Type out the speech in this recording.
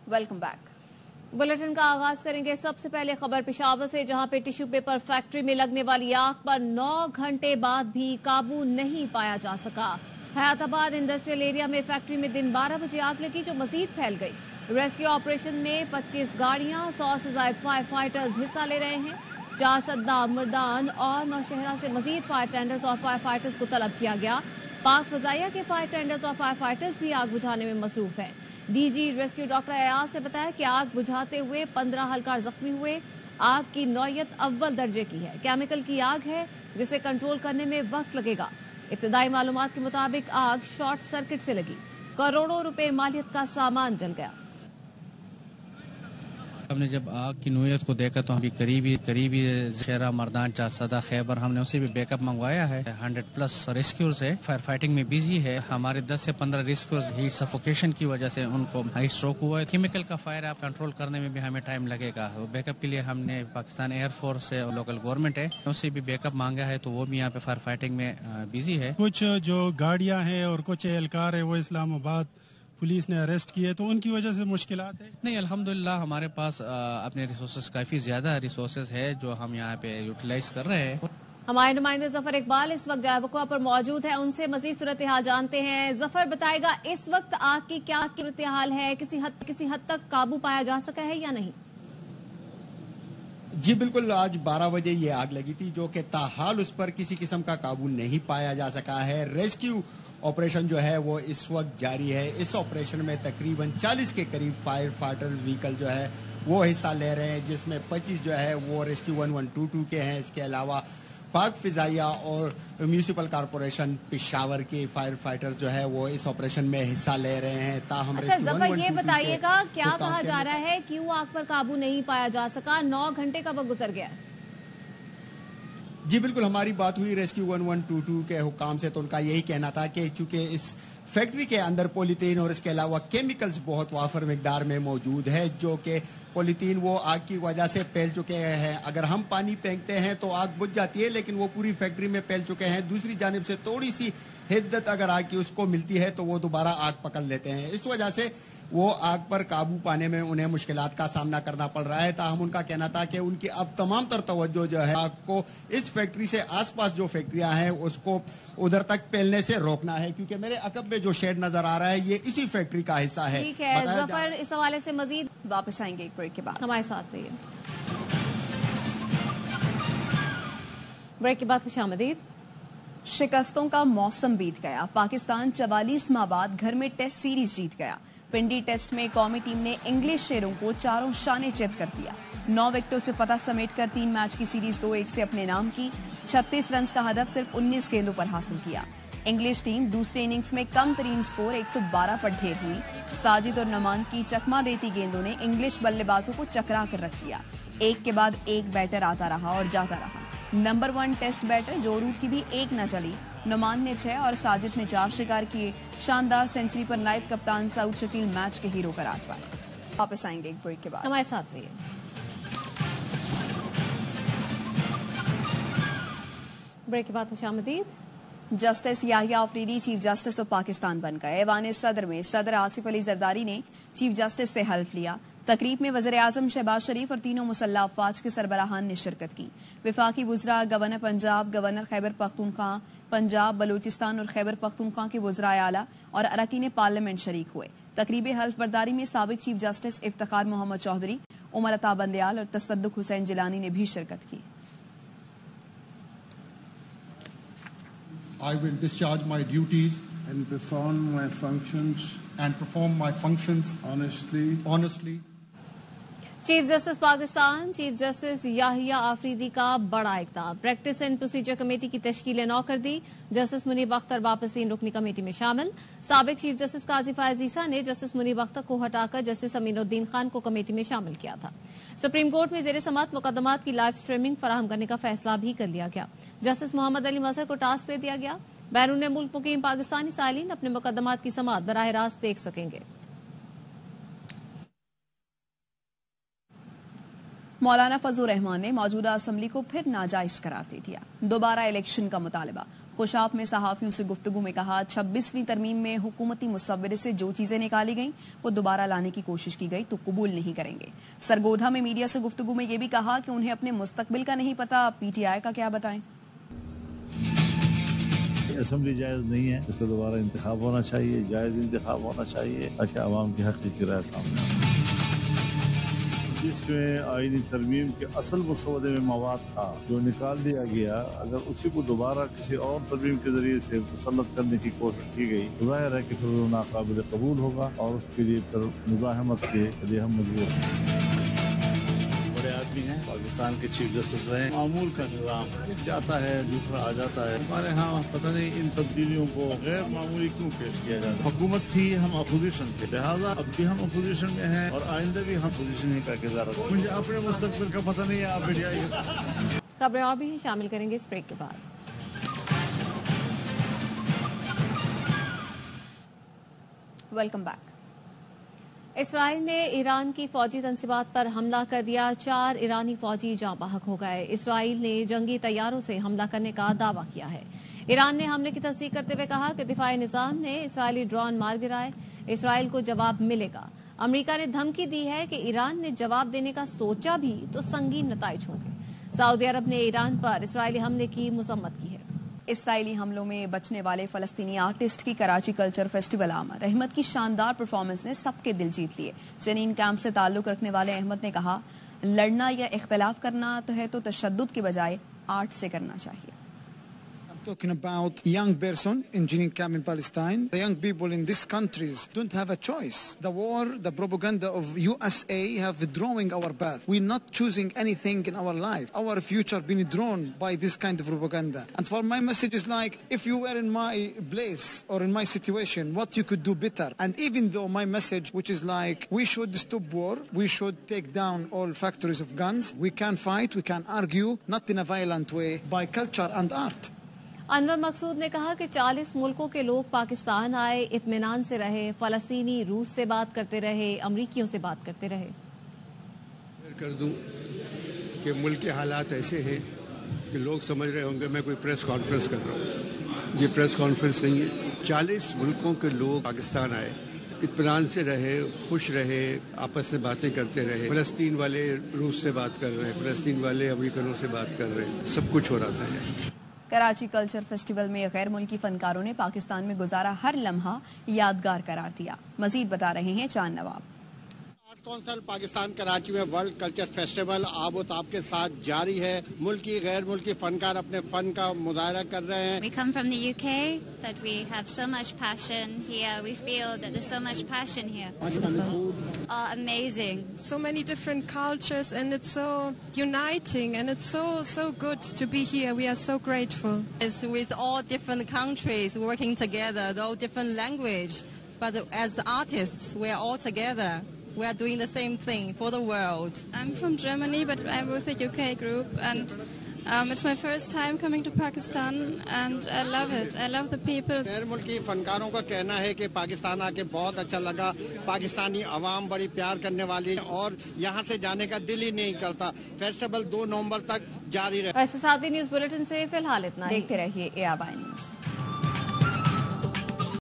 Welcome back. Bulletin का आगाज करेंगे सबसे पहले खबर पेशावर से, जहां पे टिश्यू पेपर फैक्ट्री में लगने वाली आग पर 9 घंटे बाद भी काबू नहीं पाया जा सका। हयाताबाद इंडस्ट्रियल एरिया में फैक्ट्री में दिन 12 बजे आग लगी, जो मजीद फैल गई। रेस्क्यू ऑपरेशन में 25 गाड़ियां, 100 से ज्यादा फायर फाइटर्स हिस्सा ले रहे हैं। चासद्दा, मुर्दान और नौशहरा से मजीद फायर टेंडर्स और फायर फाइटर्स को तलब किया गया। पाक फजाइया के फायर टेंडर्स और फायर फाइटर्स भी आग बुझाने में मसरूफ हैं। डीजी रेस्क्यू डॉक्टर अयाज से बताया कि आग बुझाते हुए 15 हल्का जख्मी हुए। आग की नौयत अव्वल दर्जे की है, केमिकल की आग है जिसे कंट्रोल करने में वक्त लगेगा। इब्तदाई मालूमात के मुताबिक आग शॉर्ट सर्किट से लगी। करोड़ों रुपए मालियत का सामान जल गया। हमने जब आग की नोयत को देखा तो हम करीबी शेरा, मर्दान, चारसदा, खैबर, हमने उसे भी बैकअप मंगवाया है। 100+ रेस्क्यूर्स है, फायर फाइटिंग में बिजी है। हमारे 10 से 15 रेस्क्यूर्स हीट सफोकेशन की वजह से उनको हाई स्ट्रोक हुआ है। केमिकल का फायर आप कंट्रोल करने में भी हमें टाइम लगेगा। बैकअप के लिए हमने पाकिस्तान एयरफोर्स से लोकल गवर्नमेंट है उससे भी बैकअप मांगा है, तो वो भी यहाँ पे फायर फाइटिंग में बिजी है। कुछ जो गाड़ियाँ हैं और कुछ एहलकार है वो इस्लामाबाद पुलिस ने अरेस्ट किए, तो उनकी वजह से मुश्किलात है। नहीं, अल्हम्दुलिल्लाह हमारे पास अपने रिसोर्सेज काफी ज्यादा रिसोर्सेज है जो हम यहाँ पे यूटिलाइज कर रहे हैं। हमारे नुमाइंदे जफर इकबाल इस वक्त जायबकुआ पर मौजूद है, उनसे मजीद सूरत हाल जानते हैं। जफर बताएगा इस वक्त आग की क्या सूरत हाल है, किसी हद तक काबू पाया जा सका है या नहीं? जी बिल्कुल, आज 12 बजे ये आग लगी थी, जो कि ताहाल उस पर किसी किस्म का काबू नहीं पाया जा सका है। रेस्क्यू ऑपरेशन जो है वो इस वक्त जारी है। इस ऑपरेशन में तकरीबन 40 के करीब फायर फाइटर व्हीकल जो है वो हिस्सा ले रहे हैं, जिसमें 25 जो है वो रेस्क्यू 1122 के हैं। इसके अलावा पाक फिजाइया और म्यूनिसिपल कॉरपोरेशन पेशावर के फायर फाइटर्स जो है वो इस ऑपरेशन में हिस्सा ले रहे हैं। ताहम ये बताइएगा, क्या कहा जा रहा है, क्यों आग पर काबू नहीं पाया जा सका? 9 घंटे का वक्त गुजर गया। जी बिल्कुल, हमारी बात हुई रेस्क्यू 1122 के हुकाम से, तो उनका यही कहना था कि चूंकि इस फैक्ट्री के अंदर पॉलीथीन और इसके अलावा केमिकल्स बहुत वाफर मिकदार में मौजूद है, जो कि पॉलीथीन वो आग की वजह से फैल चुके हैं। अगर हम पानी फेंकते हैं तो आग बुझ जाती है, लेकिन वो पूरी फैक्ट्री में फैल चुके हैं। दूसरी जानिब से थोड़ी सी हिद्दत अगर आग की उसको मिलती है तो वो दोबारा आग पकड़ लेते हैं। इस वजह से वो आग पर काबू पाने में उन्हें मुश्किलात का सामना करना पड़ रहा है। ताहम उनका कहना था कि उनकी अब तमाम तर तवज्जो जो है आग को इस फैक्ट्री से आसपास जो फैक्ट्रियां हैं उसको उधर तक फैलने से रोकना है, क्योंकि मेरे अकब में जो शेड नजर आ रहा है ये इसी फैक्ट्री का हिस्सा है। ठीक है जफर, इस हवाले से मजीद वापस आएंगे एक ब्रेक के बाद। हमारे साथ रहिए। ब्रेक के बाद खुशामदीद। शिकस्तों का मौसम बीत गया। पाकिस्तान 44 माह बाद घर में टेस्ट सीरीज जीत गया। पिंडी टेस्ट में कौमी टीम ने इंग्लिश शेरों को चारों शाने चित कर दिया। 9 विकेटों से फतह समेटकर 3 मैच की सीरीज 2-1 से अपने नाम की। 36 रन का हदफ सिर्फ 19 गेंदों पर हासिल किया। इंग्लिश टीम दूसरे इनिंग्स में कम तरीन स्कोर 112 पर ढेर हुई। साजिद और नमान की चकमा देती गेंदों ने इंग्लिश बल्लेबाजों को चकरा कर रख दिया। एक के बाद एक बैटर आता रहा और जाता रहा। नंबर 1 टेस्ट बैटर जो रूट की भी एक न चली। नुमान ने 6 और साजिद ने 4 शिकार किए। शानदार सेंचुरी पर नायब कप्तान सऊद शकील मैच के हीरो करार पाए। वापस आएंगे एक ब्रेक के बाद। हमारे साथ रहिए। ब्रेक के बाद खुशामदीद। Justice Yahya Afridi chief justice of Pakistan बन गए। ऐवान सदर में सदर आसिफ अली जरदारी ने चीफ जस्टिस से हल्फ लिया। तकरीब में वज़ीर आज़म शहबाज शरीफ और तीनों मुसल्लह अफवाज के सरबराहान ने शिरकत की। विफाकी वुज़रा, गवर्नर पंजाब, गवर्नर खैबर पख्तूनख्वा, पंजाब, बलूचिस्तान और खैबर पख्तूनख्वा के वुज़राए आला और अरकान पार्लियामेंट शरीक हुए। तकरीब हल्फ बर्दारी में साबिक चीफ जस्टिस इफ्तिखार मोहम्मद चौधरी, उमर अता बंदयाल और तसद्दुक हुसैन जिलानी ने भी शिरकत की। I will discharge my duties and perform my functions honestly. Chief justice Pakistan chief justice Yahya Afridi का बड़ा इक़दाम। प्रैक्टिस एंड प्रोसीजर कमेटी की तश्कील नौ कर दी। जस्टिस मुनीब अख्तर वापस 3 रुकनी कमेटी में शामिल। साबिक चीफ जस्टिस काजी फायज ईसा ने जस्टिस मुनीब अख्तर को हटाकर जस्टिस अमीनुद्दीन खान को कमेटी में शामिल किया था। सुप्रीम कोर्ट में जेर समाअत मुकदमात की लाइव स्ट्रीमिंग फराहम करने का फैसला भी कर लिया गया। जस्टिस मोहम्मद अली मजहर को टास्क दे दिया गया। बैरून मुल्क मुकीम पाकिस्तानी साइलिन अपने मुकदमात की समाअत बराह रास्त देख सकेंगे। मौलाना फजलुर रहमान ने मौजूदा असम्बली को फिर नाजायज करार दे दिया। दोबारा इलेक्शन का मुतालबा। खुशाब में सहाफियों से गुफ्तगू में कहा 26वीं तरमीम में हुकूमती मुसव्वरे से जो चीजें निकाली गईं वो दोबारा लाने की कोशिश की गई तो कबूल नहीं करेंगे। सरगोधा में मीडिया से गुफ्तगू में ये भी कहा कि उन्हें अपने मुस्तकबिल का नहीं पता, पीटीआई का क्या बताएं। असम्बली जायज नहीं है, इसका दोबारा इंतखाब होना चाहिए, जायज इंतखाब होना चाहिए ताकि आवाम की हकीकी राय सामने आ सके। जिसमें आईनी तरमीम के असल मसौदे में मवाद था जो निकाल दिया गया, अगर उसी को दोबारा किसी और तरमीम के जरिए से मुसल्लत करने की कोशिश की गई तो जाहिर है कि फिर वो नाकाबिल कबूल होगा और उसके लिए फिर मुज़ाहमत के लिए हम मजबूर हैं। बड़े आदमी हैं, पाकिस्तान के चीफ जस्टिस रहे, मामूल का निज़ाम एक जाता है दूसरा आ जाता है। हमारे यहाँ पता नहीं इन तब्दीलियों को गैर मामूली क्यों पेश किया जाता है। हुकूमत थी, हम अपोजिशन थे, लिहाजा अब भी हम अपोजिशन में हैं और आइंदा भी हम अपोजिशन ही का किरदार रखेंगे। मुझे अपने मुस्तकबिल का पता नहीं है, आप मीडिया खबरें और भी शामिल करेंगे इस ब्रेक के बाद। Welcome back. इसराइल ने ईरान की फौजी तंसीबात पर हमला कर दिया, 4 ईरानी फौजी जाँ बहक हो गए। इसराइल ने जंगी तैयारों से हमला करने का दावा किया है। ईरान ने हमले की तस्दीक करते हुए कहा कि दिफाई निजाम ने इसराइली ड्रोन मार गिराए, इसराइल को जवाब मिलेगा। अमेरिका ने धमकी दी है कि ईरान ने जवाब देने का सोचा भी तो संगीन नताइज होंगे। सऊदी अरब ने ईरान पर इसराइली हमले की मजम्मत की है। इसराइली हमलों में बचने वाले फलस्तीनी आर्टिस्ट की कराची कल्चर फेस्टिवल आमद। अहमद की शानदार परफॉर्मेंस ने सबके दिल जीत लिए। जनीन कैंप से ताल्लुक रखने वाले अहमद ने कहा, लड़ना या इख्तलाफ करना तो है तो तशद्दुद के बजाय आर्ट से करना चाहिए। Talking about young person in Jenin camp in Palestine. The young people in these countries don't have a choice. The war, the propaganda of USA have withdrawing our path. We're not choosing anything in our life. Our future being drawn by this kind of propaganda. And for my message is like, if you were in my place or in my situation, what you could do better. And even though my message, which is like, we should stop war, we should take down all factories of guns, we can fight, we can argue, not in a violent way, by culture and art. Anwar मकसूद ने कहा कि 40 मुल्कों के लोग पाकिस्तान आए, इत्मीनान से रहे, फलस्तीनी रूस से बात करते रहे, अमरीकियों से बात करते रहे। कर दूं कि मुल्क के हालात ऐसे हैं कि लोग समझ रहे होंगे मैं कोई प्रेस कॉन्फ्रेंस कर रहा हूँ। ये प्रेस कॉन्फ्रेंस नहीं है। 40 मुल्कों के लोग पाकिस्तान आए, इत्मीनान से रहे, खुश रहे, आपस में बातें करते रहे। फलस्तीन वाले रूस से बात कर रहे हैं, फलस्तीन वाले अमरीकनों से बात कर रहे हैं, सब कुछ हो रहा था। कराची कल्चर फेस्टिवल में गैर मुल्की फनकारों ने पाकिस्तान में गुजारा हर लम्हा यादगार करार दिया। मजीद बता रहे हैं चांद नवाब। आर्ट काउंसिल पाकिस्तान कराची में वर्ल्ड कल्चर फेस्टिवल आबोताब के साथ जारी है। मुल्की गैर मुल्की फनकार अपने फन का मुजाहरा कर रहे हैं। We come from the UK, that we have so much passion here. We feel that there's so much passion here. Amazing. So many different cultures and it's so uniting and it's so good to be here. We are so grateful. It's with all different countries working together, all different language, but as artists, we are all together. We are doing the same thing for the world. I'm from Germany, but I'm with a UK group, and it's my first time coming to Pakistan, and I love it. I love the people. गैर मुल्की फनकारों का कहना है कि पाकिस्तान आके बहुत अच्छा लगा। पाकिस्तानी अवाम बड़ी प्यार करने वाली है और यहाँ से जाने का दिल ही नहीं करता। फेस्टिवल 2 नवंबर तक जारी रहे। ऐसे साथ ही न्यूज बुलेटिन से फिलहाल इतना। देखते रहिए ARY न्यूज।